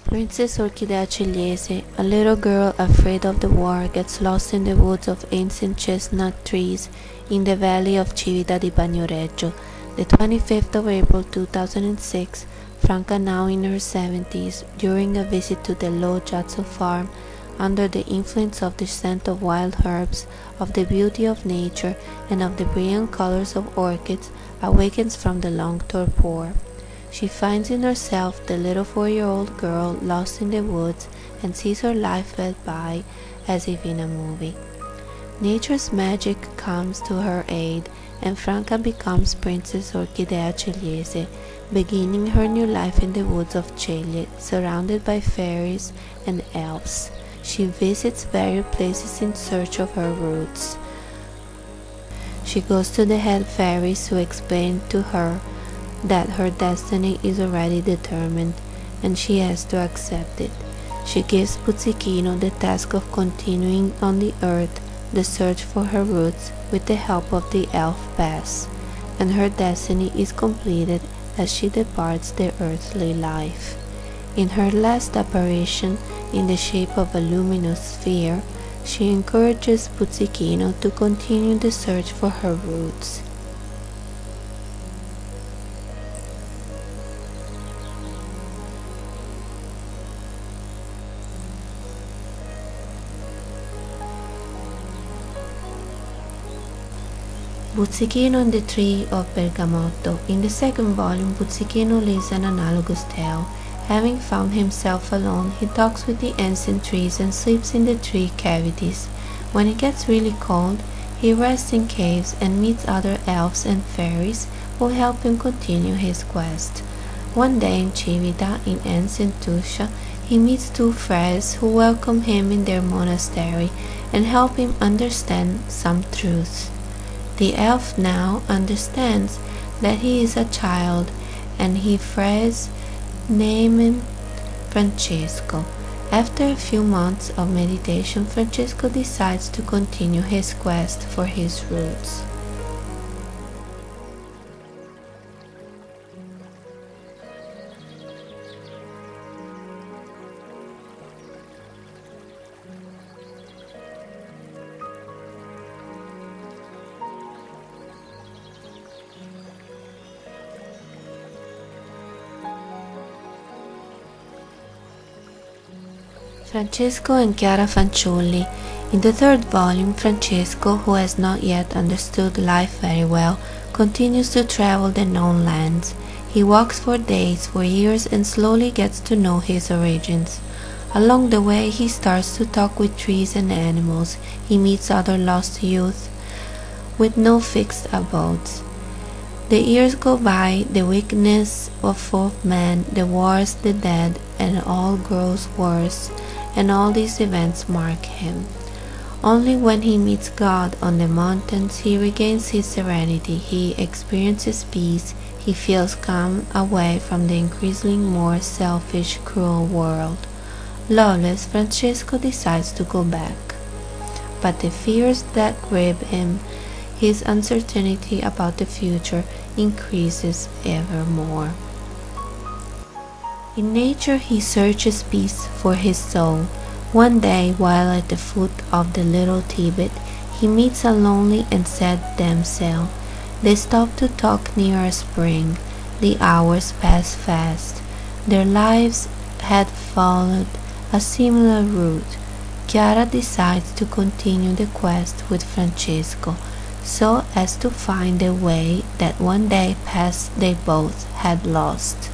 Princess Orchidea Cigliese, a little girl afraid of the war, gets lost in the woods of ancient chestnut trees in the valley of Civita di Bagnoregio. The 25th of April 2006, Franca, now in her 70s, during a visit to the Lo Giazzo farm, under the influence of the scent of wild herbs, of the beauty of nature, and of the brilliant colors of orchids, awakens from the long torpor. She finds in herself the little 4-year-old girl lost in the woods and sees her life fade by as if in a movie. Nature's magic comes to her aid, and Franca becomes Princess Orchidea Cigliese, beginning her new life in the woods of Ceglie, surrounded by fairies and elves. She visits various places in search of her roots. She goes to the head fairies who explain to her that her destiny is already determined and she has to accept it. She gives Puzzichino the task of continuing on the earth the search for her roots with the help of the elf Bess, and her destiny is completed as she departs the earthly life. In her last apparition, in the shape of a luminous sphere, she encourages Puzzichino to continue the search for her roots. Puzzichino and the Tree of Bergamotto. In the second volume, Puzzichino lives an analogous tale. Having found himself alone, he talks with the ancient trees and sleeps in the tree cavities. When it gets really cold, he rests in caves and meets other elves and fairies who help him continue his quest. One day in Civita, in ancient Tuscia, he meets two friars who welcome him in their monastery and help him understand some truths. The elf now understands that he is a child, and he friars name him Francesco. After a few months of meditation, Francesco decides to continue his quest for his roots. Francesco and Chiara Fanciulli. In the third volume, Francesco, who has not yet understood life very well, continues to travel the known lands. He walks for days, for years, and slowly gets to know his origins. Along the way, he starts to talk with trees and animals. He meets other lost youth with no fixed abodes. The years go by, the weakness of man, the wars, the dead, and all grows worse, and all these events mark him. Only when he meets God on the mountains he regains his serenity, he experiences peace, he feels calm away from the increasingly more selfish, cruel world. Lawless, Francesco decides to go back. But the fears that grip him, his uncertainty about the future, increases ever more. In nature he searches peace for his soul. One day, while at the foot of the little Tibet, he meets a lonely and sad damsel. They stop to talk near a spring. The hours pass fast. Their lives had followed a similar route. Chiara decides to continue the quest with Francesco, so as to find the way that one day past they both had lost.